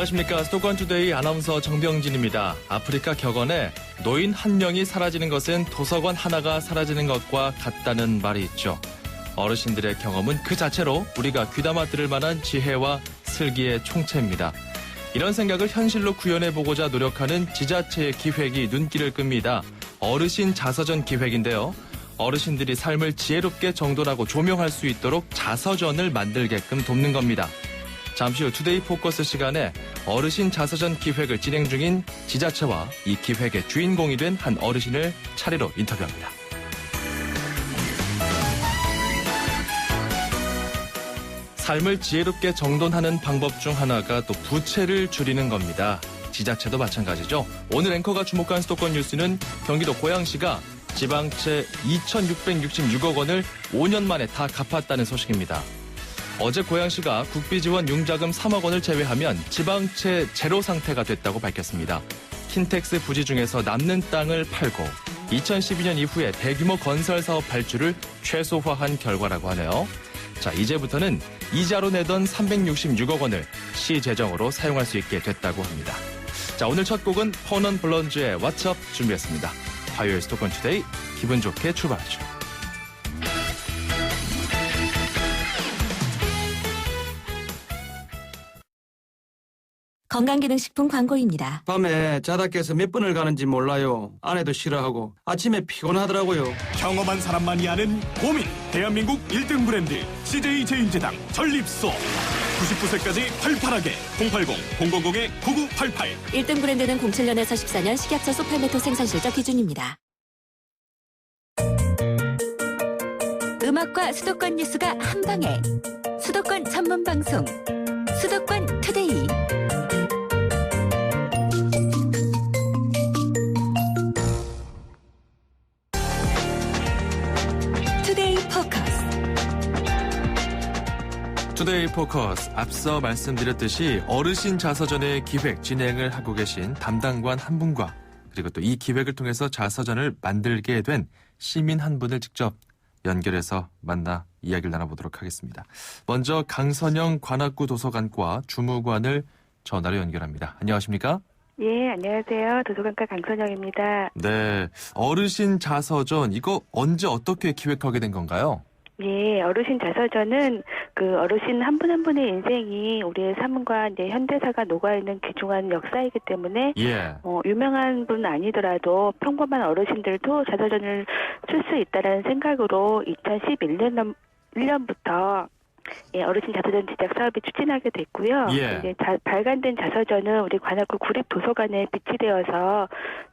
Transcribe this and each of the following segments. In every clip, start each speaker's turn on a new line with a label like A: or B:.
A: 안녕하십니까. 수도권투데이 아나운서 정병진입니다. 아프리카 격언에 노인 한 명이 사라지는 것은 도서관 하나가 사라지는 것과 같다는 말이 있죠. 어르신들의 경험은 그 자체로 우리가 귀담아 들을 만한 지혜와 슬기의 총체입니다. 이런 생각을 현실로 구현해보고자 노력하는 지자체의 기획이 눈길을 끕니다. 어르신 자서전 기획인데요. 어르신들이 삶을 지혜롭게 정돈하고 조명할 수 있도록 자서전을 만들게끔 돕는 겁니다. 잠시 후 투데이 포커스 시간에 어르신 자서전 기획을 진행 중인 지자체와 이 기획의 주인공이 된 한 어르신을 차례로 인터뷰합니다. 삶을 지혜롭게 정돈하는 방법 중 하나가 또 부채를 줄이는 겁니다. 지자체도 마찬가지죠. 오늘 앵커가 주목한 수도권 뉴스는 경기도 고양시가 지방채 2,666억 원을 5년 만에 다 갚았다는 소식입니다. 어제 고양시가 국비지원 융자금 3억 원을 제외하면 지방채 제로 상태가 됐다고 밝혔습니다. 킨텍스 부지 중에서 남는 땅을 팔고 2012년 이후에 대규모 건설 사업 발주를 최소화한 결과라고 하네요. 자, 이제부터는 이자로 내던 366억 원을 시 재정으로 사용할 수 있게 됐다고 합니다. 자, 오늘 첫 곡은 퍼넌 블런즈의 What's Up 준비했습니다. 화요일 수도권 투데이 기분 좋게 출발하죠.
B: 건강기능식품 광고입니다.
C: 밤에 자다 깨서 몇 번을 가는지 몰라요. 아내도 싫어하고 아침에 피곤하더라고요.
D: 경험한 사람만이 아는 고민. 대한민국 1등 브랜드 CJ 제인제당 전립소. 99세까지 팔팔하게 080-000-9988.
B: 1등 브랜드는 07년에서 14년 식약처 소팔메토 생산실적 기준입니다. 음악과 수도권 뉴스가 한방에. 수도권 전문 방송. 수도권 투데이.
A: 투데이 포커스. 앞서 말씀드렸듯이 어르신 자서전의 기획 진행을 하고 계신 담당관 한 분과 그리고 또 이 기획을 통해서 자서전을 만들게 된 시민 한 분을 직접 연결해서 만나 이야기를 나눠보도록 하겠습니다. 먼저 강선영 관악구 도서관과 주무관을 전화로 연결합니다. 안녕하십니까?
E: 예, 안녕하세요. 도서관과 강선영입니다.
A: 네, 어르신 자서전 이거 언제 어떻게 기획하게 된 건가요?
E: 예, 어르신 자서전은 그 어르신 한 분 한 분의 인생이 우리의 삶과 이제 현대사가 녹아있는 귀중한 역사이기 때문에 유명한 분 아니더라도 평범한 어르신들도 자서전을 쓸 수 있다라는 생각으로 2011년부터 어르신 자서전 제작 사업이 추진하게 됐고요. 이제 발간된 자서전은 우리 관악구 구립도서관에 비치되어서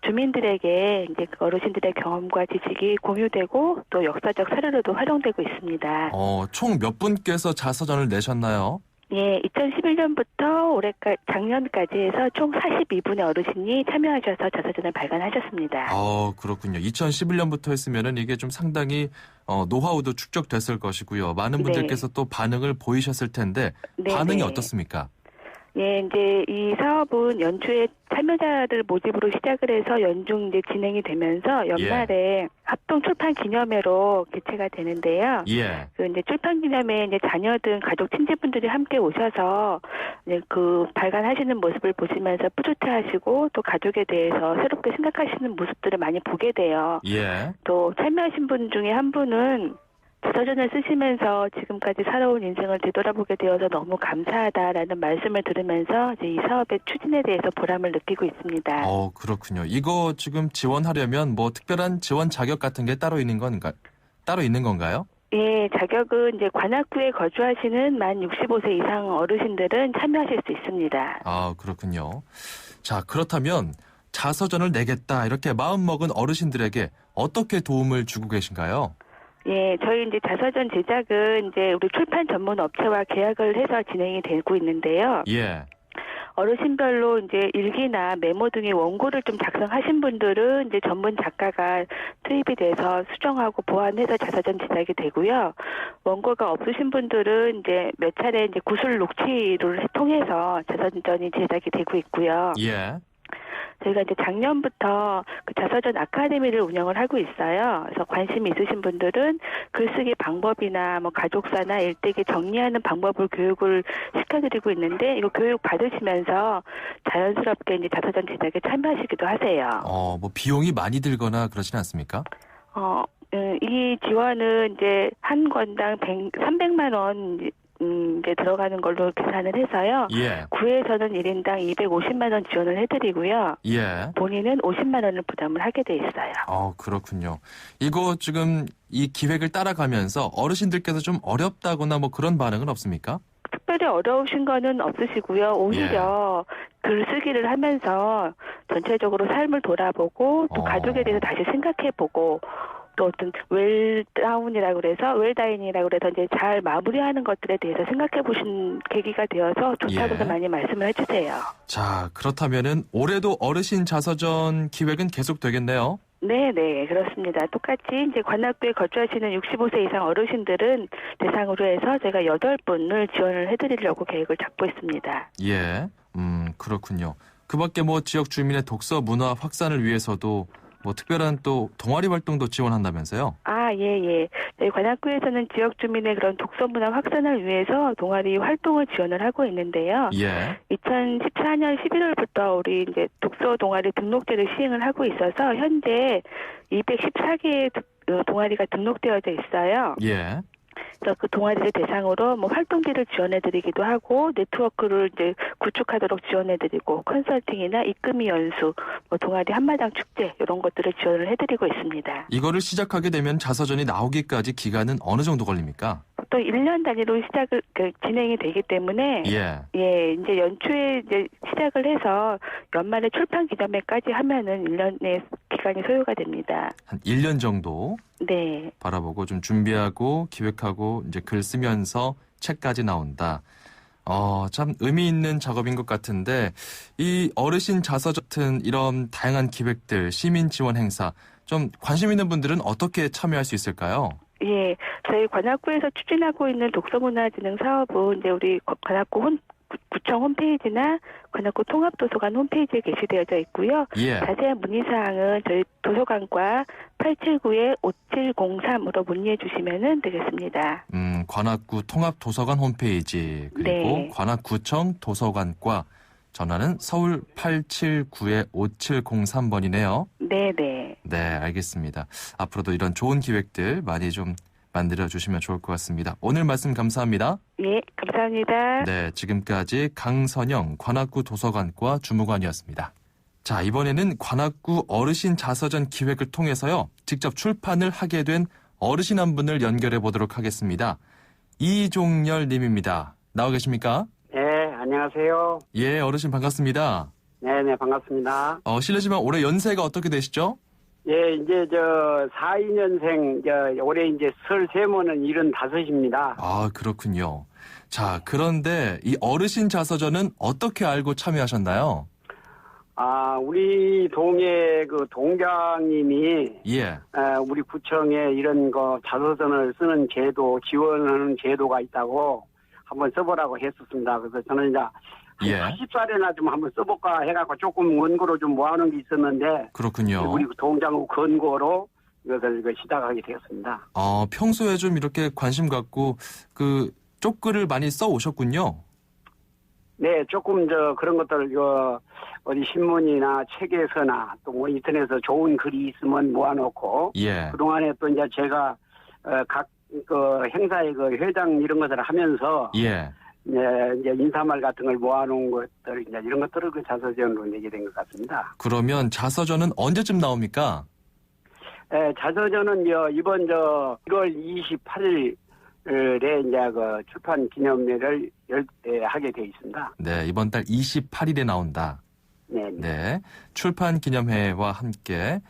E: 주민들에게 이제 그 어르신들의 경험과 지식이 공유되고 또 역사적 사료로도 활용되고 있습니다.
A: 총 몇 분께서 자서전을 내셨나요?
E: 예, 2011년부터 작년까지 해서 총 42분의 어르신이 참여하셔서 자서전을 발간하셨습니다.
A: 그렇군요. 2011년부터 했으면은 이게 좀 상당히 노하우도 축적됐을 것이고요. 많은 분들께서 또 반응을 보이셨을 텐데 반응이 어떻습니까?
E: 예, 이제 이 사업은 연초에 참여자들 모집으로 시작을 해서 연중 이제 진행이 되면서 연말에 합동 출판 기념회로 개최가 되는데요. 그 이제 출판 기념회에 이제 자녀 등 가족 친지분들이 함께 오셔서 이제 그 발간하시는 모습을 보시면서 뿌듯해하시고 또 가족에 대해서 새롭게 생각하시는 모습들을 많이 보게 돼요. 또 참여하신 분 중에 한 분은 자서전을 쓰시면서 지금까지 살아온 인생을 되돌아보게 되어서 너무 감사하다라는 말씀을 들으면서 이제 이 사업의 추진에 대해서 보람을 느끼고 있습니다.
A: 그렇군요. 이거 지금 지원하려면 뭐 특별한 지원 자격 같은 게 따로 있는 건가요?
E: 예, 자격은 이제 관악구에 거주하시는 만 65세 이상 어르신들은 참여하실 수 있습니다.
A: 그렇군요. 자, 그렇다면 자서전을 내겠다 이렇게 마음먹은 어르신들에게 어떻게 도움을 주고 계신가요?
E: 예, 저희 이제 자서전 제작은 이제 우리 출판 전문 업체와 계약을 해서 진행이 되고 있는데요. 어르신별로 이제 일기나 메모 등의 원고를 좀 작성하신 분들은 이제 전문 작가가 투입이 돼서 수정하고 보완해서 자서전 제작이 되고요. 원고가 없으신 분들은 이제 몇 차례 이제 구술 녹취를 통해서 자서전이 제작이 되고 있고요. 저희가 이제 작년부터 그 자서전 아카데미를 운영을 하고 있어요. 그래서 관심이 있으신 분들은 글쓰기 방법이나 뭐 가족사나 일대기 정리하는 방법을 교육을 시켜드리고 있는데 이거 교육 받으시면서 자연스럽게 이제 자서전 제작에 참여하시기도 하세요.
A: 뭐 비용이 많이 들거나 그러진 않습니까?
E: 이 지원은 이제 한 권당 300만 원 이제 들어가는 걸로 계산을 해서요.
A: 예.
E: 구에서는 1인당 250만 원 지원을 해드리고요.
A: 예.
E: 본인은 50만 원을 부담을 하게 돼 있어요.
A: 그렇군요. 이거 지금 이 기획을 따라가면서 어르신들께서 좀 어렵다거나 뭐 그런 반응은 없습니까?
E: 특별히 어려우신 거는 없으시고요. 오히려 글쓰기를 하면서 전체적으로 삶을 돌아보고 또 가족에 대해서 다시 생각해보고 또 어떤 웰다운이라고 그래서 웰다인이라고 그래서 이제 잘 마무리하는 것들에 대해서 생각해 보신 계기가 되어서 좋다고도 많이 말씀을 해주세요.
A: 자, 그렇다면은 올해도 어르신 자서전 기획은 계속 되겠네요.
E: 네, 그렇습니다. 똑같이 이제 관악구에 거주하시는 65세 이상 어르신들은 대상으로 해서 제가 8분을 지원을 해드리려고 계획을 잡고 있습니다.
A: 예, 그렇군요. 그밖에 뭐 지역 주민의 독서 문화 확산을 위해서도 뭐 특별한 또 동아리 활동도 지원한다면서요?
E: 예. 저희 관악구에서는 지역 주민의 그런 독서 문화 확산을 위해서 동아리 활동을 지원을 하고 있는데요.
A: 예.
E: 2014년 11월부터 우리 이제 독서 동아리 등록제를 시행을 하고 있어서 현재 214개의 동아리가 등록되어져 있어요.
A: 예.
E: 그래서 그 동아리를 대상으로 뭐 활동비를 지원해드리기도 하고 네트워크를 이제 구축하도록 지원해드리고 컨설팅이나 입금이 연수, 뭐 동아리 한마당 축제 이런 것들을 지원을 해드리고 있습니다.
A: 이거를 시작하게 되면 자서전이 나오기까지 기간은 어느 정도 걸립니까?
E: 보통 1년 단위로 진행이 되기 때문에 이제 연초에 이제 시작을 해서 연말에 출판 기념회까지 하면은 1년의 기간이 소요가 됩니다.
A: 한 1년 정도
E: 네.
A: 바라보고 좀 준비하고 기획하고 이제 글 쓰면서 책까지 나온다. 참 의미 있는 작업인 것 같은데 이 어르신 자서전 같은 이런 다양한 기획들, 시민 지원 행사 좀 관심 있는 분들은 어떻게 참여할 수 있을까요?
E: 예, 저희 관악구에서 추진하고 있는 독서문화진흥 사업은 이제 우리 관악구 구청 홈페이지나 관악구 통합도서관 홈페이지에 게시되어져 있고요.
A: 예.
E: 자세한 문의사항은 저희 도서관과 879-5703으로 문의해 주시면 되겠습니다.
A: 관악구 통합도서관 홈페이지 그리고 관악구청 도서관과 전화는 서울 879-5703번이네요.
E: 네네.
A: 네, 알겠습니다. 앞으로도 이런 좋은 기획들 많이 좀 만들어주시면 좋을 것 같습니다. 오늘 말씀 감사합니다.
E: 예, 감사합니다.
A: 네, 지금까지 강선영 관악구 도서관과 주무관이었습니다. 자, 이번에는 관악구 어르신 자서전 기획을 통해서요. 직접 출판을 하게 된 어르신 한 분을 연결해 보도록 하겠습니다. 이종열 님입니다. 나와 계십니까?
F: 네, 안녕하세요.
A: 예, 어르신 반갑습니다.
F: 네, 반갑습니다.
A: 실례지만 올해 연세가 어떻게 되시죠?
F: 예, 이제 42년생, 올해 이제 33모는 75입니다.
A: 아, 그렇군요. 자, 그런데 이 어르신 자서전은 어떻게 알고 참여하셨나요?
F: 우리 동의 그 동장님이 우리 구청에 이런 거 자서전을 쓰는 제도, 지원하는 제도가 있다고 한번 써보라고 했었습니다. 그래서 저는 이제 80살에나 좀 한번 써볼까 해갖고 조금 원고로 좀 모아놓은 게 있었는데.
A: 그렇군요.
F: 우리 동장 권고로 이것을 시작하게 되었습니다.
A: 평소에 좀 이렇게 관심 갖고 그 쪽글을 많이 써 오셨군요.
F: 네, 조금 그런 것들 어디 신문이나 책에서나 또 뭐 인터넷에서 좋은 글이 있으면 모아놓고. 그동안에 또 이제 제가 각 행사의 회장 이런 것들을 하면서. 이제 인사말 같은 걸 모아놓은 것들, 이제 이런 것들을 그 자서전으로 내게 된 것 같습니다.
A: 그러면 자서전은 언제쯤 나옵니까?
F: 네, 자서전은 이번 1월 28일에 이제 그 출판 기념회를 하게 돼 있습니다.
A: 네, 이번 달 28일에 나온다. 네. 출판 기념회와 함께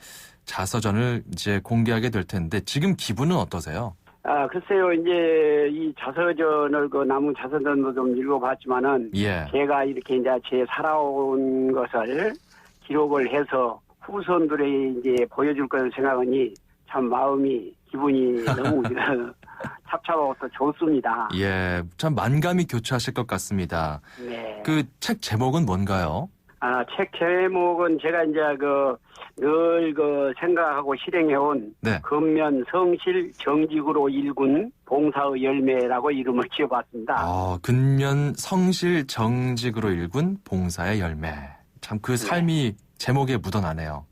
A: 자서전을 이제 공개하게 될 텐데 지금 기분은 어떠세요?
F: 글쎄요, 이제 이 자서전을 남은 자서전도 좀 읽어봤지만은 제가 이렇게 이제 제 살아온 것을 기록을 해서 후손들에 이제 보여줄 것을 생각하니 참 기분이 너무 찹찹하고 또 좋습니다.
A: 참 만감이 교차하실 것 같습니다.
F: 네.
A: 그 책 제목은 뭔가요?
F: 책 제목은 제가 이제 늘 생각하고 실행해온
A: 네.
F: 근면 성실 정직으로 일군 봉사의 열매라고 이름을 지어봤습니다.
A: 근면 성실 정직으로 일군 봉사의 열매. 참 그 삶이 제목에 묻어나네요.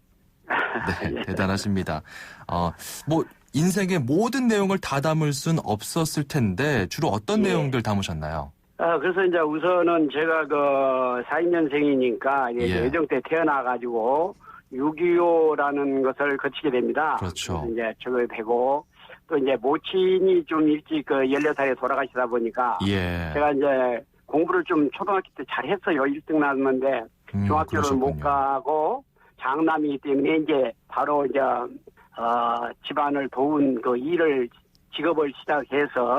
A: 네, 대단하십니다. 인생의 모든 내용을 다 담을 순 없었을 텐데 주로 어떤 내용들 담으셨나요?
F: 그래서 이제 우선은 제가 42년생이니까 예정 때 태어나가지고 6.25라는 것을 거치게 됩니다.
A: 그렇죠.
F: 그래서 이제 저걸 되고 또 이제 모친이 좀 일찍 14살에 돌아가시다 보니까 제가 이제 공부를 좀 초등학교 때 잘했어요. 1등 나왔는데 중학교를
A: 그러셨군요.
F: 못 가고 장남이기 때문에 이제 바로 이제 집안을 도운 직업을 시작해서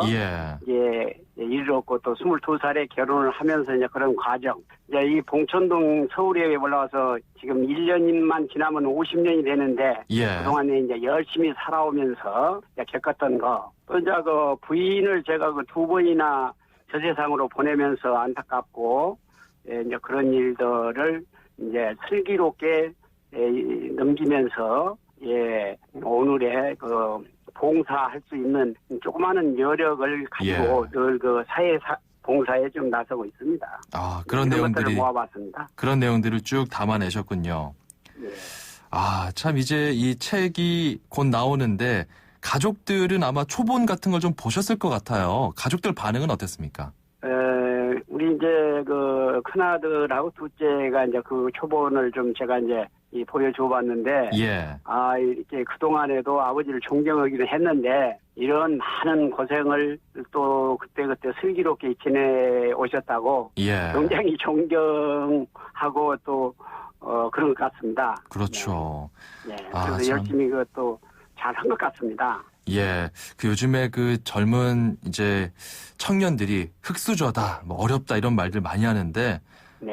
F: 일을 얻고 또 22살에 결혼을 하면서 이제 그런 과정. 이제 이 봉천동 서울에 올라와서 지금 1년만 지나면 50년이 되는데 그동안에 이제 열심히 살아오면서 이제 겪었던 거. 또 이제 부인을 제가 2번이나 저 세상으로 보내면서 안타깝고 이제 그런 일들을 이제 슬기롭게 넘기면서 오늘의 봉사할 수 있는 조그마한 여력을 가지고 늘 봉사에 좀 나서고 있습니다.
A: 그런 내용들을
F: 모아봤습니다.
A: 그런 내용들을 쭉 담아내셨군요. 참 이제 이 책이 곧 나오는데 가족들은 아마 초본 같은 걸 좀 보셨을 것 같아요. 가족들 반응은 어땠습니까?
F: 우리 이제 큰아들하고 둘째가 이제 그 초본을 좀 제가 이제 보여줘봤는데, 이렇게 그동안에도 아버지를 존경하기는 했는데, 이런 많은 고생을 또 그때그때 슬기롭게 지내오셨다고, 굉장히 존경하고 또, 그런 것 같습니다.
A: 그렇죠.
F: 그래서 참. 열심히 또 잘한 것 같습니다.
A: 요즘에 젊은 이제 청년들이 흙수저다, 어렵다 이런 말들 많이 하는데,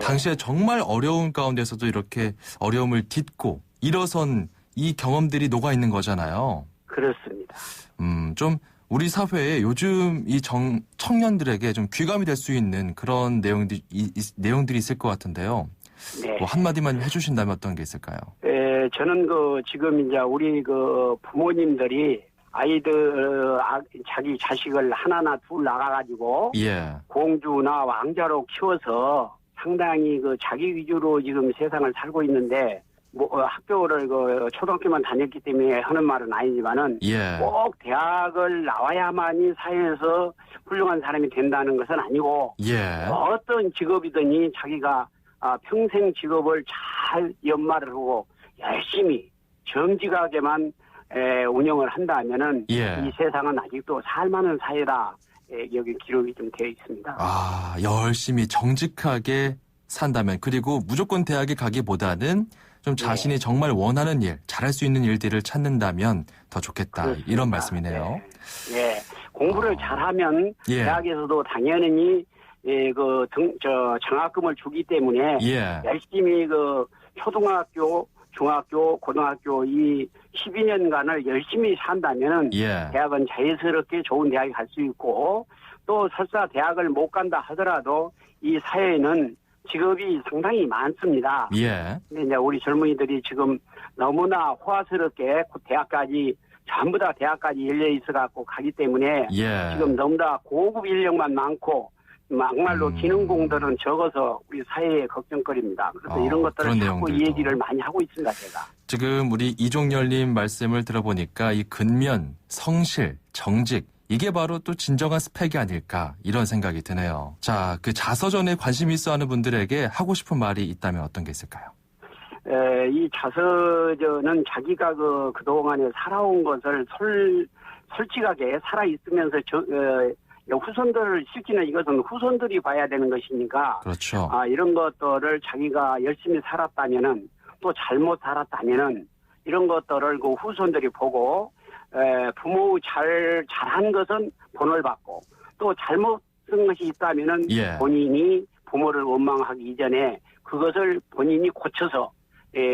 A: 당시에 정말 어려운 가운데서도 이렇게 어려움을 딛고 일어선 이 경험들이 녹아 있는 거잖아요.
F: 그렇습니다.
A: 좀 우리 사회에 요즘 이 청년들에게 좀 귀감이 될 수 있는 그런 내용들이 있을 것 같은데요. 한마디만 해주신다면 어떤 게 있을까요?
F: 저는 지금 이제 우리 부모님들이 아이들, 자기 자식을 하나나 둘 낳아가지고 공주나 왕자로 키워서 상당히 자기 위주로 지금 세상을 살고 있는데 학교를 초등학교만 다녔기 때문에 하는 말은 아니지만은 꼭 대학을 나와야만이 사회에서 훌륭한 사람이 된다는 것은 아니고 어떤 직업이든지 자기가 평생 직업을 잘 연마를 하고 열심히 정직하게만 운영을 한다면은 이 세상은 아직도 살만한 사회다. 여기 기록이 좀 되어 있습니다.
A: 열심히 정직하게 산다면 그리고 무조건 대학에 가기보다는 좀 자신이 정말 원하는 일, 잘할 수 있는 일들을 찾는다면 더 좋겠다.
F: 그렇습니다.
A: 이런 말씀이네요.
F: 공부를 잘하면 대학에서도 당연히 장학금을 주기 때문에 열심히 초등학교, 중학교, 고등학교 이 12년간을 열심히 산다면 대학은 자연스럽게 좋은 대학에 갈 수 있고 또 설사 대학을 못 간다 하더라도 이 사회에는 직업이 상당히 많습니다. 근데 이제 우리 젊은이들이 지금 너무나 호화스럽게 대학까지 전부 다 대학까지 열려 있어갖고 가기 때문에 지금 너무나 고급 인력만 많고 막말로 기능공들은 적어서 우리 사회의 걱정거리입니다. 그래서 이런 것들을 자꾸 이 얘기를 많이 하고 있습니다, 제가.
A: 지금 우리 이종열님 말씀을 들어보니까 이 근면, 성실, 정직 이게 바로 또 진정한 스펙이 아닐까 이런 생각이 드네요. 자, 자서전에 관심 있어 하는 분들에게 하고 싶은 말이 있다면 어떤 게 있을까요?
F: 이 자서전은 자기가 그동안에 살아온 것을 솔직하게 살아있으면서 후손들 실제는 이것은 후손들이 봐야 되는 것이니까
A: 그렇죠.
F: 이런 것들을 자기가 열심히 살았다면은 또 잘못 살았다면은 이런 것들을 후손들이 보고 부모 잘한 것은 본을 받고 또 잘못 쓴 것이 있다면은 본인이 부모를 원망하기 이전에 그것을 본인이 고쳐서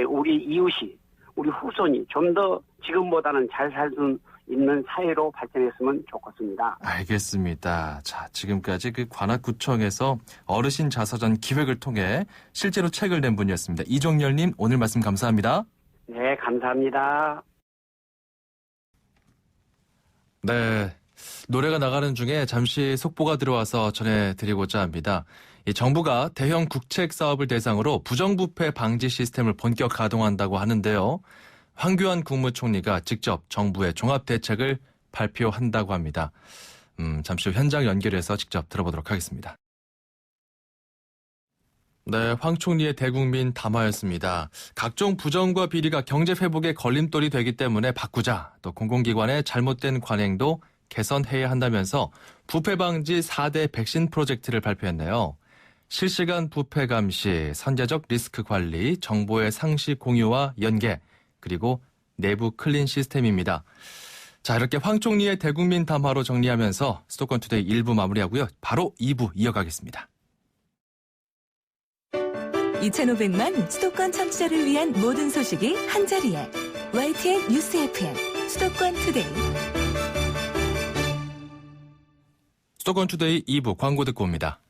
F: 우리 이웃이 우리 후손이 좀 더 지금보다는 잘 살 수 있는 사회로 발전했으면 좋겠습니다.
A: 알겠습니다. 자, 지금까지 그 관악구청에서 어르신 자서전 기획을 통해 실제로 책을 낸 분이었습니다. 이종열님, 오늘 말씀 감사합니다.
F: 네, 감사합니다.
A: 네. 노래가 나가는 중에 잠시 속보가 들어와서 전해드리고자 합니다. 이 정부가 대형 국책 사업을 대상으로 부정부패 방지 시스템을 본격 가동한다고 하는데요. 황교안 국무총리가 직접 정부의 종합대책을 발표한다고 합니다. 잠시 후 현장 연결해서 직접 들어보도록 하겠습니다. 네, 황 총리의 대국민 담화였습니다. 각종 부정과 비리가 경제 회복에 걸림돌이 되기 때문에 바꾸자. 또 공공기관의 잘못된 관행도 개선해야 한다면서 부패 방지 4대 백신 프로젝트를 발표했네요. 실시간 부패 감시, 선제적 리스크 관리, 정보의 상시 공유와 연계, 그리고 내부 클린 시스템입니다. 자, 이렇게 황 총리의 대국민 담화로 정리하면서 수도권 투데이 1부 마무리하고요. 바로 2부 이어가겠습니다.
B: 2,500만 수도권 청취자를 위한 모든 소식이 한자리에 YTN 뉴스 FM 수도권 투데이.
A: 수도권 투데이 2부 광고 듣고 옵니다.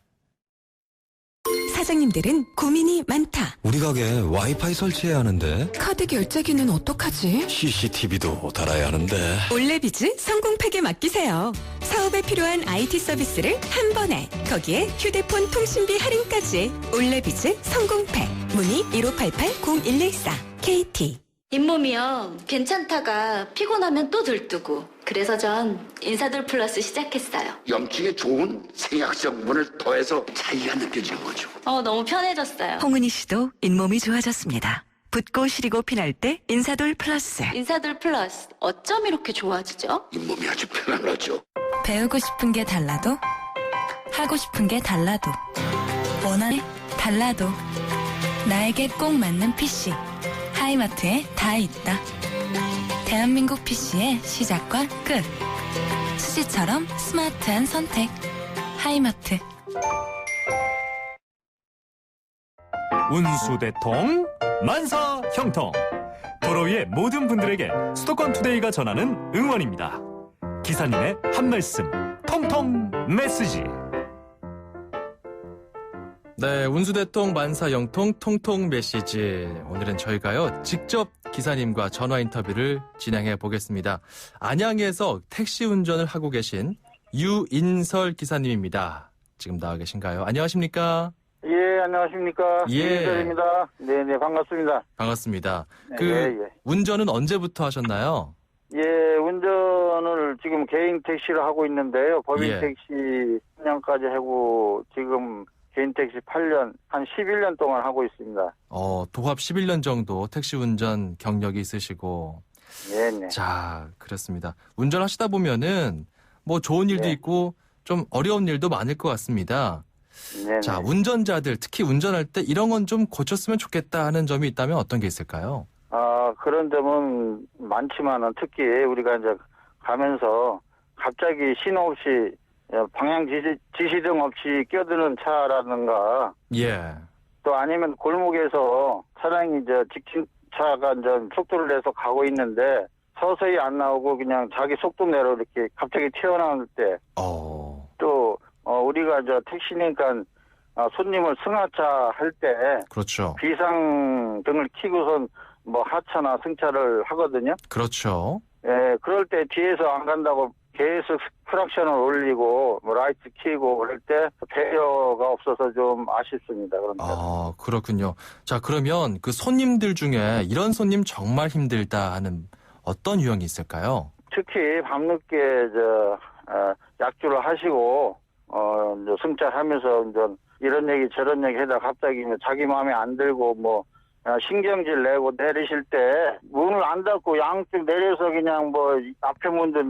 B: 사장님들은 고민이 많다.
G: 우리 가게 와이파이 설치해야 하는데
B: 카드 결제기는 어떡하지?
G: CCTV도 달아야 하는데
B: 올레비즈 성공팩에 맡기세요. 사업에 필요한 IT 서비스를 한 번에. 거기에 휴대폰 통신비 할인까지. 올레비즈 성공팩. 문의 1588-0114 KT.
H: 잇몸이요. 괜찮다가 피곤하면 또 들뜨고. 그래서 전 인사돌 플러스 시작했어요.
I: 염증에 좋은 생약성분을 더해서 차이가 느껴지는 거죠.
H: 너무 편해졌어요.
B: 홍은희 씨도 잇몸이 좋아졌습니다. 붓고 시리고 피날 때 인사돌 플러스.
H: 인사돌 플러스. 어쩜 이렇게 좋아지죠?
I: 잇몸이 아주 편안하죠.
B: 배우고 싶은 게 달라도 하고 싶은 게 달라도 원하는 달라도 나에게 꼭 맞는 PC 하이마트에 다 있다. 대한민국 PC의 시작과 끝. 수지처럼 스마트한 선택 하이마트.
D: 운수대통 만사 형통 도로 위의 모든 분들에게 수도권 투데이가 전하는 응원입니다. 기사님의 한 말씀 통통 메시지.
A: 네, 운수대통 만사영통 통통 메시지. 오늘은 저희가요 직접 기사님과 전화 인터뷰를 진행해 보겠습니다. 안양에서 택시 운전을 하고 계신 유인설 기사님입니다. 지금 나와 계신가요? 안녕하십니까?
J: 예, 안녕하십니까?
A: 예.
J: 유인설입니다. 네네, 반갑습니다.
A: 반갑습니다.
J: 예.
A: 운전은 언제부터 하셨나요?
J: 예, 운전을 지금 개인 택시를 하고 있는데요. 법인
A: 예.
J: 택시 10년까지 하고 지금 개인 택시 8년, 한 11년 동안 하고 있습니다.
A: 도합 11년 정도 택시 운전 경력이 있으시고.
J: 네네.
A: 자, 그렇습니다. 운전하시다 보면은 뭐 좋은 일도
J: 네.
A: 있고 좀 어려운 일도 많을 것 같습니다.
J: 네네.
A: 자, 운전자들 특히 운전할 때 이런 건 좀 고쳤으면 좋겠다 하는 점이 있다면 어떤 게 있을까요?
J: 그런 점은 많지만은 특히 우리가 이제 가면서 갑자기 신호 없이 방향 지시등 없이 끼어드는 차라든가
A: 예.
J: 또 아니면 골목에서 차량이 이제 직진차가 이제 속도를 내서 가고 있는데 서서히 안 나오고 그냥 자기 속도내로 이렇게 갑자기 튀어나올 때 또 우리가 이제 택시니까 손님을 승하차 할 때
A: 그렇죠.
J: 비상등을 켜고선 뭐 하차나 승차를 하거든요.
A: 그렇죠.
J: 예, 그럴 때 뒤에서 안 간다고 계속 크락션을 올리고 뭐 라이트 켜고 그럴 때 배려가 없어서 좀 아쉽습니다. 그런데.
A: 그렇군요. 자, 그러면 그 손님들 중에 이런 손님 정말 힘들다 하는 어떤 유형이 있을까요?
J: 특히 밤늦게 약주를 하시고 이제 승차하면서 이제 이런 얘기 저런 얘기 하다 갑자기 자기 마음에 안 들고 뭐 신경질 내고 내리실 때 문을 안 닫고 양쪽 내려서 그냥 뭐 앞에 문도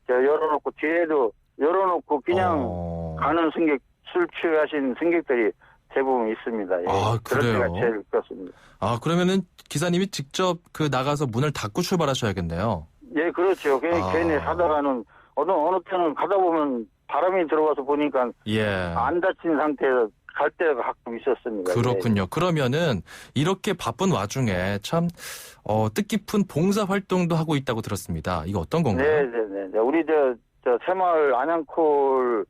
J: 열어놓고 뒤에도 열어놓고 그냥 가는 승객, 술 취하신 승객들이 대부분 있습니다. 예.
A: 그래요?
J: 그럴 때가 제일 그렇습니다.
A: 그러면은 기사님이 직접 나가서 문을 닫고 출발하셔야겠네요.
J: 예, 그렇죠. 괜히 하다가는 어느 때는 가다 보면 바람이 들어와서 보니까
A: 예.
J: 안 닫힌 상태에서 갈 때가 가끔 있었습니다.
A: 그렇군요.
J: 예.
A: 그러면은 이렇게 바쁜 와중에 참 뜻깊은 봉사 활동도 하고 있다고 들었습니다. 이거 어떤 건가요?
J: 네. 우리 저 새마을 안양콜의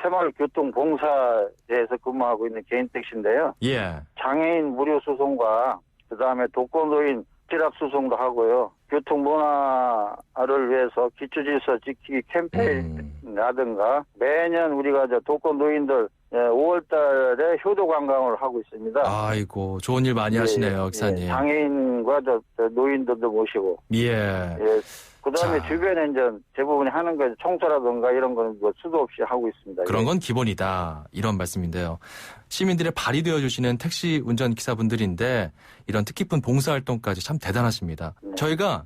J: 새마을 교통봉사에서 근무하고 있는 개인 택시인데요.
A: 예.
J: 장애인 무료 수송과 그다음에 독거노인 실학 수송도 하고요. 교통 문화를 위해서 기초질서 지키기 캠페인이라든가 매년 우리가 독거노인들 5월달에 효도 관광을 하고 있습니다.
A: 아이고 좋은 일 많이 하시네요, 기사님.
J: 장애인과 저 노인들도 모시고.
A: 예.
J: 그다음에 주변에 이제 대부분 하는 거 청소라든가 이런 거는 뭐 수도 없이 하고 있습니다.
A: 그런 건 기본이다. 이런 말씀인데요. 시민들의 발이 되어주시는 택시 운전 기사분들인데 이런 뜻깊은 봉사활동까지 참 대단하십니다.
J: 네.
A: 저희가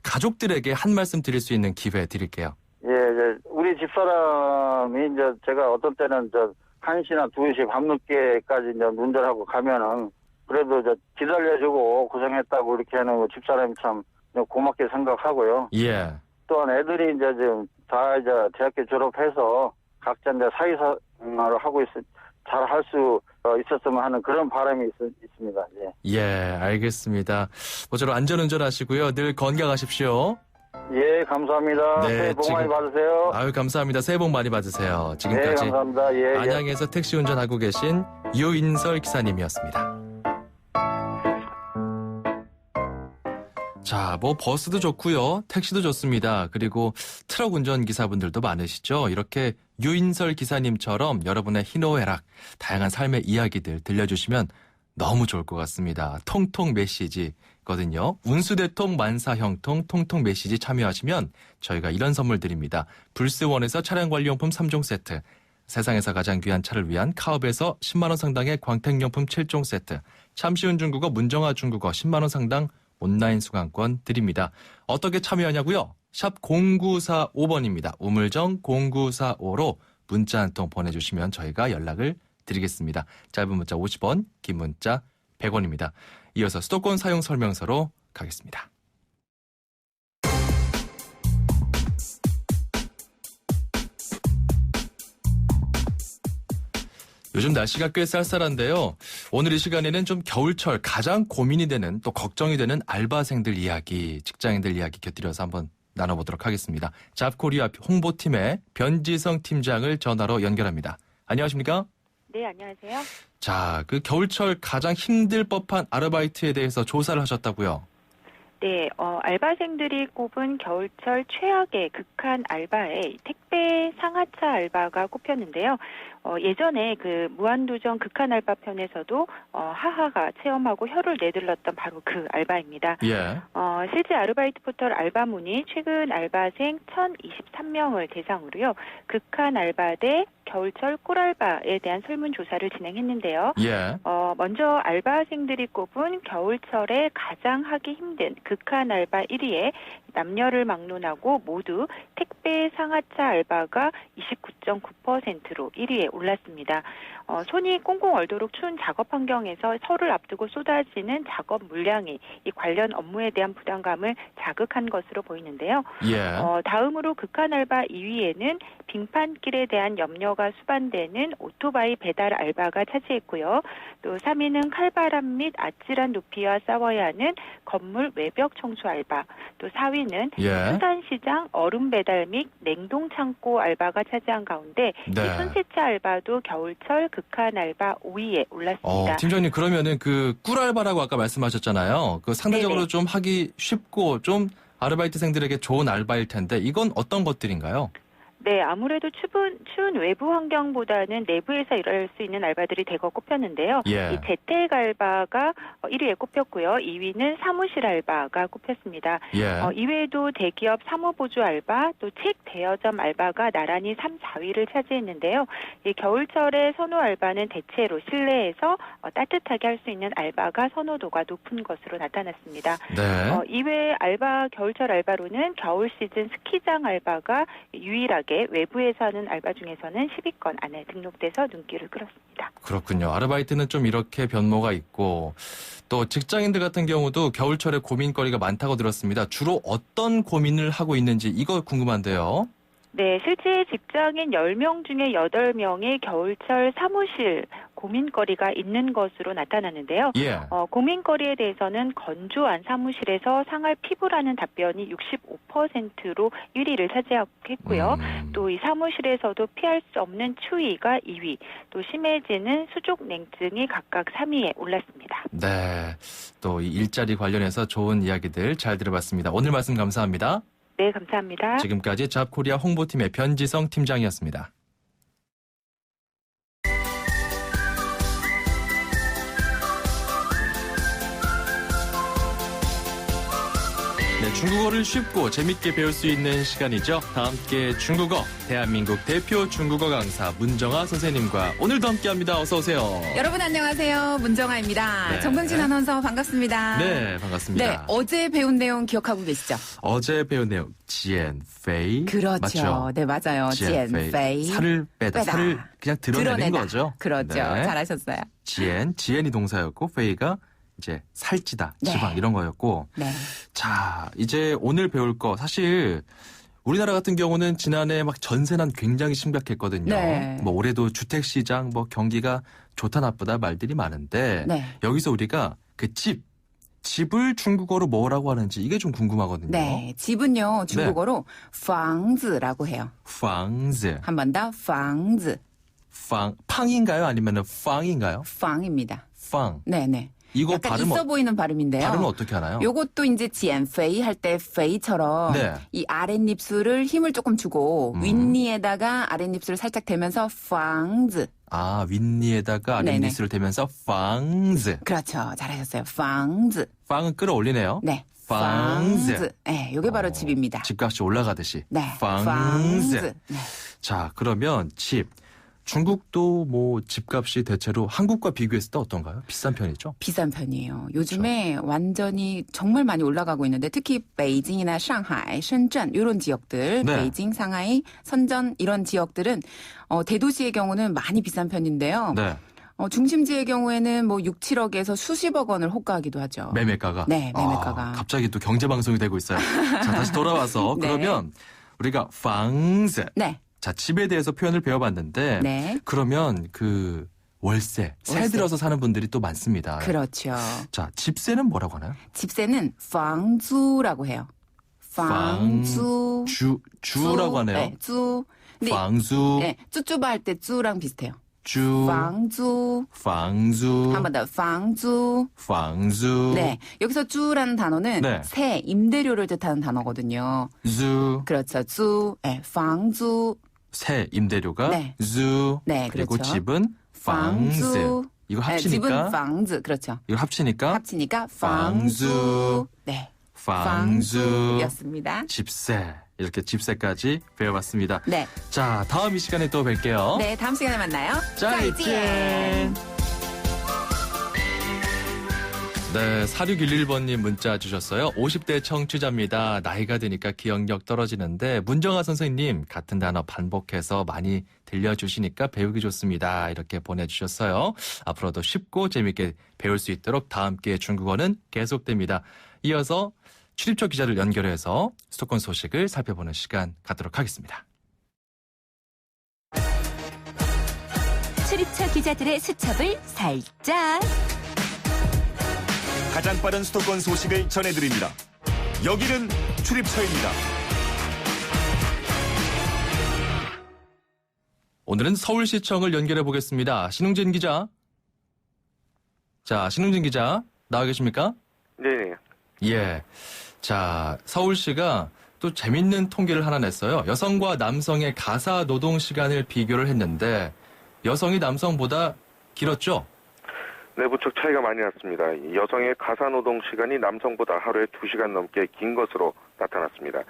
A: 가족들에게 한 말씀 드릴 수 있는 기회 드릴게요.
J: 예, 우리 집사람이 이제 제가 어떤 때는 1시나 2시 밤늦게까지 이제 운전하고 가면은 그래도 기다려주고 고생했다고 이렇게 하는 집사람이 참 고맙게 생각하고요.
A: 예. 또한
J: 애들이 이제 지금 다 이제 대학교 졸업해서 각자 이제 사회생활을 하고 잘 할 수 있었으면 하는 그런 바람이 있습니다.
A: 예, 알겠습니다. 모쪼록 안전운전 하시고요. 늘 건강하십시오.
J: 예, 감사합니다.
A: 네,
J: 새해 복 많이 받으세요.
A: 아유, 감사합니다. 새해 복 많이 받으세요. 지금까지
J: 네, 감사합니다. 예,
A: 안양에서 택시 운전하고 계신 유인설 기사님이었습니다. 자, 버스도 좋고요. 택시도 좋습니다. 그리고 트럭 운전기사분들도 많으시죠. 이렇게 유인설 기사님처럼 여러분의 희노애락, 다양한 삶의 이야기들 들려주시면 너무 좋을 것 같습니다. 통통 메시지거든요. 운수대통 만사형통 통통 메시지 참여하시면 저희가 이런 선물 드립니다. 불스원에서 차량관리용품 3종 세트, 세상에서 가장 귀한 차를 위한 카업에서 10만 원 상당의 광택용품 7종 세트, 참시운 중국어 문정아 중국어 10만 원 상당 온라인 수강권 드립니다. 어떻게 참여하냐고요? 샵 0945번입니다. 우물정 0945로 문자 한 통 보내주시면 저희가 연락을 드리겠습니다. 짧은 문자 50원, 긴 문자 100원입니다. 이어서 수도권 사용 설명서로 가겠습니다. 요즘 날씨가 꽤 쌀쌀한데요. 오늘 이 시간에는 좀 겨울철 가장 고민이 되는 또 걱정이 되는 알바생들 이야기, 직장인들 이야기 곁들여서 한번 나눠보도록 하겠습니다. 잡코리아 홍보팀의 변지성 팀장을 전화로 연결합니다. 안녕하십니까?
K: 네, 안녕하세요.
A: 자, 그 겨울철 가장 힘들 법한 아르바이트에 대해서 조사를 하셨다고요?
K: 네, 알바생들이 꼽은 겨울철 최악의 극한 알바에 택배 상하차 알바가 꼽혔는데요. 예전에 그 무한도전 극한 알바 편에서도 하하가 체험하고 혀를 내둘렀던 바로 그 알바입니다.
A: 예.
K: 실제 아르바이트 포털 알바문이 최근 알바생 1,023명을 대상으로요. 극한 알바 대 겨울철 꿀알바에 대한 설문조사를 진행했는데요.
A: 예.
K: 먼저 알바생들이 꼽은 겨울철에 가장 하기 힘든 극한 알바 1위에 남녀를 막론하고 모두 택배 상하차 알바가 29.9%로 1위에 올랐습니다. 손이 꽁꽁 얼도록 추운 작업 환경에서 설을 앞두고 쏟아지는 작업 물량이 이 관련 업무에 대한 부담감을 자극한 것으로 보이는데요.
A: 예.
K: 다음으로 극한 알바 2위에는 빙판길에 대한 염려가 수반되는 오토바이 배달 알바가 차지했고요. 또 3위는 칼바람 및 아찔한 높이와 싸워야 하는 건물 외벽 청소 알바, 또 4위는
A: 예.
K: 수산시장 얼음 배달 및 냉동 창고 알바가 차지한 가운데
A: 네.
K: 이 손세차 알바도 겨울철 극한 알바 5위에 올랐습니다.
A: 팀장님 그러면은 그 꿀알바라고 아까 말씀하셨잖아요. 그 상대적으로
K: 네네.
A: 좀 하기 쉽고 좀 아르바이트생들에게 좋은 알바일 텐데 이건 어떤 것들인가요?
K: 네, 아무래도 추운 외부 환경보다는 내부에서 일할 수 있는 알바들이 대거 꼽혔는데요.
A: 예.
K: 이 재택 알바가 1위에 꼽혔고요. 2위는 사무실 알바가 꼽혔습니다.
A: 예.
K: 이외에도 대기업 사무보조 알바, 또 책 대여점 알바가 나란히 3, 4위를 차지했는데요. 이 겨울철에 선호 알바는 대체로 실내에서 따뜻하게 할 수 있는 알바가 선호도가 높은 것으로 나타났습니다.
A: 네.
K: 이외에 겨울철 알바로는 겨울 시즌 스키장 알바가 유일하게 외부에서 하는 알바 중에서는 10위권 안에 등록돼서 눈길을 끌었습니다.
A: 그렇군요. 아르바이트는 좀 이렇게 변모가 있고 또 직장인들 같은 경우도 겨울철에 고민거리가 많다고 들었습니다. 주로 어떤 고민을 하고 있는지 이거 궁금한데요.
K: 네, 실제 직장인 10명 중에 8명의 겨울철 사무실 고민거리가 있는 것으로 나타났는데요.
A: 예.
K: 고민거리에 대해서는 건조한 사무실에서 상할 피부라는 답변이 65%로 1위를 차지했고요. 또 이 사무실에서도 피할 수 없는 추위가 2위, 또 심해지는 수족 냉증이 각각 3위에 올랐습니다.
A: 네, 또 이 일자리 관련해서 좋은 이야기들 잘 들어봤습니다. 오늘 말씀 감사합니다.
K: 네, 감사합니다.
A: 지금까지 잡코리아 홍보팀의 변지성 팀장이었습니다. 네, 중국어를 쉽고 재밌게 배울 수 있는 시간이죠. 다 함께 중국어, 대한민국 대표 중국어 강사 문정아 선생님과 오늘도 함께합니다. 어서 오세요.
L: 여러분 안녕하세요. 문정아입니다.
A: 네.
L: 정동진 아나운서 반갑습니다.
A: 네, 반갑습니다.
L: 네, 어제 배운 내용 기억하고 계시죠?
A: 어제 배운 내용, 지엔페이.
L: 그렇죠.
A: 맞죠?
L: 네, 맞아요. 지엔페이.
A: 살을 빼다. 살을 그냥 드러내는 거죠.
L: 그렇죠.
A: 네.
L: 잘하셨어요.
A: 지엔이 동사였고, 페이가 이제 살찌다, 지방
L: 네.
A: 이런 거였고.
L: 네.
A: 자, 이제 오늘 배울 거 사실 우리나라 같은 경우는 지난해 막 전세난 굉장히 심각했거든요.
L: 네.
A: 뭐 올해도 주택 시장 뭐 경기가 좋다 나쁘다 말들이 많은데
L: 네.
A: 여기서 우리가 그 집을 중국어로 뭐라고 하는지 이게 좀 궁금하거든요.
L: 네, 집은요 중국어로 房子라고 해요.
A: 房子.
L: 한 번 더, 房子.
A: 팡인가요? 아니면 팡인가요?
L: 房입니다.
A: 팡.
L: 네네.
A: 이거
L: 약간
A: 발음
L: 있어 보이는 발음인데요.
A: 발음은 어떻게 하나요?
L: 요것도 이제 지엔페이 할 때 페이처럼
A: 네.
L: 이 아랫입술을 힘을 조금 주고 윗니에다가 아랫입술을 살짝 대면서 房子.
A: 아, 윗니에다가 아랫입술을 대면서 房子.
L: 그렇죠. 잘하셨어요. 房子.
A: 팡은 끌어올리네요.
L: 네.
A: 房子.
L: 房子. 네, 요게 바로 집입니다.
A: 집값이 올라가듯이.
L: 네.
A: 房子.
L: 房子. 네.
A: 자, 그러면 집. 중국도 뭐 집값이 대체로 한국과 비교했을 때 어떤가요? 비싼 편이죠?
L: 비싼 편이에요. 요즘에 완전히 정말 많이 올라가고 있는데 특히 베이징이나 상하이,深圳 이런 지역들,
A: 네.
L: 베이징, 상하이, 선전 이런 지역들은 대도시의 경우는 많이 비싼 편인데요.
A: 네.
L: 중심지의 경우에는 뭐 6, 7억에서 수십억 원을 호가하기도 하죠.
A: 매매가가?
L: 네, 매매가가.
A: 아, 갑자기 또 경제방송이 되고 있어요. 자, 다시 돌아와서
L: 네.
A: 그러면 우리가 房子.
L: 네.
A: 자, 집에 대해서 표현을 배워봤는데
L: 네.
A: 그러면 그 월세, 새 들어서 사는 분들이 또 많습니다.
L: 그렇죠.
A: 자, 집세는 뭐라고 하나요?
L: 집세는 房租라고 해요. 房租.
A: 주라고 하네요.
L: 네, 租. 근데
A: 房租.
L: 네, 쭈쭈바 할 때 쭈랑 비슷해요.
A: 住.
L: 房租.
A: 房租.
L: 한 번 더, 房租.
A: 房租.
L: 네, 여기서 쭈라는 단어는
A: 네.
L: 새, 임대료를 뜻하는 단어거든요.
A: 주.
L: 그렇죠, 쭈. 네, 房租.
A: 새 임대료가
L: 네.
A: 주.
L: 네,
A: 그리고
L: 그렇죠.
A: 집은 房子.
L: 房租.
A: 이거
L: 네,
A: 합치니까
L: 집은 房子, 그렇죠.
A: 이거 합치니까
L: 房租. 네.
A: 房租.
L: 였습니다.
A: 집세. 이렇게 집세까지 배워봤습니다.
L: 네.
A: 자, 다음 이 시간에 또 뵐게요.
L: 네, 다음 시간에 만나요.
A: 再见. 네, 4611번님 문자 주셨어요. 50대 청취자입니다. 나이가 드니까 기억력 떨어지는데 문정아 선생님 같은 단어 반복해서 많이 들려주시니까 배우기 좋습니다. 이렇게 보내주셨어요. 앞으로도 쉽고 재밌게 배울 수 있도록 다 함께 중국어는 계속됩니다. 이어서 출입처 기자를 연결해서 수도권 소식을 살펴보는 시간 갖도록 하겠습니다.
B: 출입처 기자들의 수첩을 살짝.
D: 가장 빠른 수도권 소식을 전해드립니다. 여기는 출입처입니다.
A: 오늘은 서울시청을 연결해 보겠습니다. 신웅진 기자. 자, 신웅진 기자 나와 계십니까?
M: 네.
A: 예. 자, 서울시가 또 재밌는 통계를 하나 냈어요. 여성과 남성의 가사 노동 시간을 비교를 했는데 여성이 남성보다 길었죠?
M: 네, 무척 차이가 많이 났습니다. 여성의 가사노동 시간이 남성보다 하루에 2시간 넘게 긴 것으로 나타났습니다.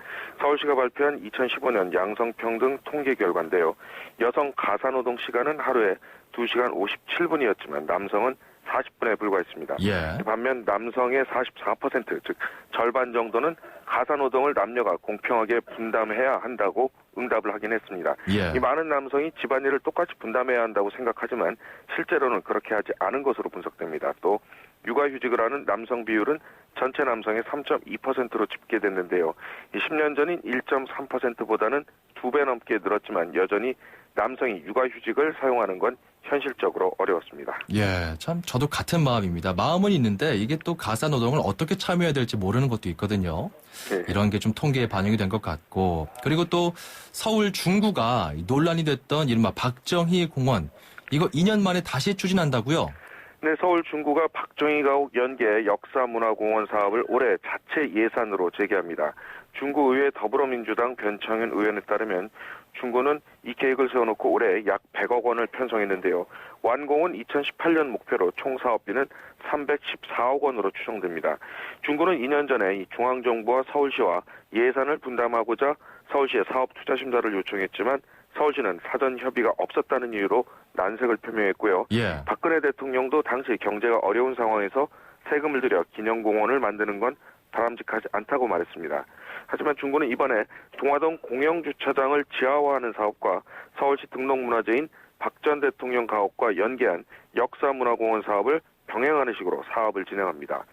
M: 서울시가 발표한 2015년 양성평등 통계 결과인데요. 여성 가사노동 시간은 하루에 2시간 57분이었지만 남성은 40분에 불과했습니다.
A: 예.
M: 반면 남성의 44%, 즉 절반 정도는 가사노동을 남녀가 공평하게 분담해야 한다고 응답을 하긴 했습니다.
A: 예.
M: 이 많은 남성이 집안일을 똑같이 분담해야 한다고 생각하지만 실제로는 그렇게 하지 않은 것으로 분석됩니다. 또 육아휴직을 하는 남성 비율은 전체 남성의 3.2%로 집계됐는데요. 10년 전인 1.3%보다는 2배 넘게 늘었지만 여전히 남성이 육아휴직을 사용하는 건 현실적으로 어려웠습니다.
A: 예, 참 저도 같은 마음입니다. 마음은 있는데 이게 또 가사노동을 어떻게 참여해야 될지 모르는 것도 있거든요.
M: 네.
A: 이런 게 좀 통계에 반영이 된 것 같고, 그리고 또 서울 중구가 논란이 됐던 이른바 박정희 공원, 이거 2년 만에 다시 추진한다고요?
M: 네, 서울 중구가 박정희 가옥 연계 역사문화공원 사업을 올해 자체 예산으로 재개합니다. 중구의회 더불어민주당 변창현 의원에 따르면 중구는 이 계획을 세워놓고 올해 약 100억 원을 편성했는데요. 완공은 2018년 목표로 총 사업비는 314억 원으로 추정됩니다. 중구는 2년 전에 이 중앙정부와 서울시와 예산을 분담하고자 서울시에 사업투자심사를 요청했지만 서울시는 사전 협의가 없었다는 이유로 난색을 표명했고요.
A: 예.
M: 박근혜 대통령도 당시 경제가 어려운 상황에서 세금을 들여 기념공원을 만드는 건 바람직하지 않다고 말했습니다. 하지만 중구는 이번에 동화동 공영주차장을 지하화하는 사업과 서울시 등록문화재인 박 전 대통령 가옥과 연계한 역사문화공원 사업을 병행하는 식으로 사업을 진행합니다.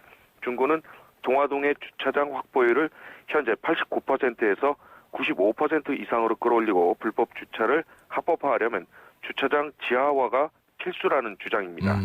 M: 중구는 동화동의 주차장 확보율을 현재 89%에서 95% 이상으로 끌어올리고 불법 주차를 합법화하려면 주차장 지하화가 필수라는 주장입니다.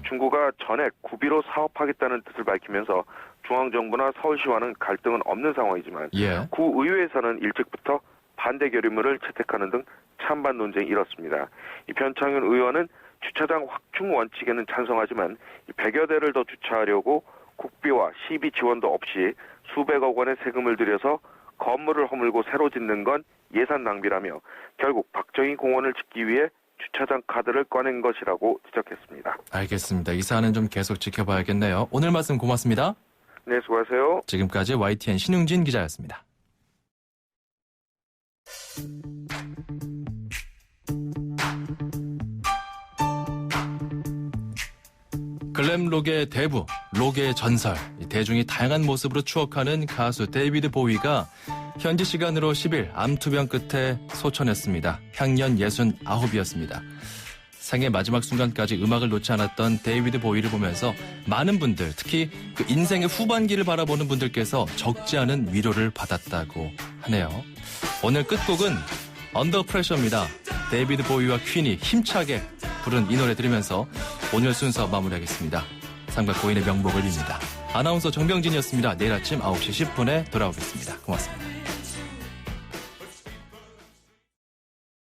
M: 중구가 전액 구비로 사업하겠다는 뜻을 밝히면서 중앙정부나 서울시와는 갈등은 없는 상황이지만
A: 예.
M: 구의회에서는 일찍부터 반대 결의문을 채택하는 등 찬반 논쟁이 일었습니다. 이 변창현 의원은 주차장 확충 원칙에는 찬성하지만 100여 대를 더 주차하려고 국비와 시비 지원도 없이 수백억 원의 세금을 들여서 건물을 허물고 새로 짓는 건 예산 낭비라며 결국 박정희 공원을 짓기 위해 주차장 카드를 꺼낸 것이라고 지적했습니다.
A: 알겠습니다. 이 사안은 좀 계속 지켜봐야겠네요. 오늘 말씀 고맙습니다.
M: 네, 수고하세요.
A: 지금까지 YTN 신웅진 기자였습니다. 글램록의 대부, 록의 전설, 대중이 다양한 모습으로 추억하는 가수 데이비드 보위가 현지 시간으로 10일 암투병 끝에 소천했습니다. 향년 69이었습니다. 생애 마지막 순간까지 음악을 놓지 않았던 데이비드 보위를 보면서 많은 분들, 특히 그 인생의 후반기를 바라보는 분들께서 적지 않은 위로를 받았다고 하네요. 오늘 끝곡은 언더 프레셔입니다. 데이비드 보위와 퀸이 힘차게 부른 이 노래 들으면서 오늘 순서 마무리하겠습니다. 상과 고인의 명복을 빕니다. 아나운서 정병진이었습니다. 내일 아침 9시 10분에 돌아오겠습니다. 고맙습니다.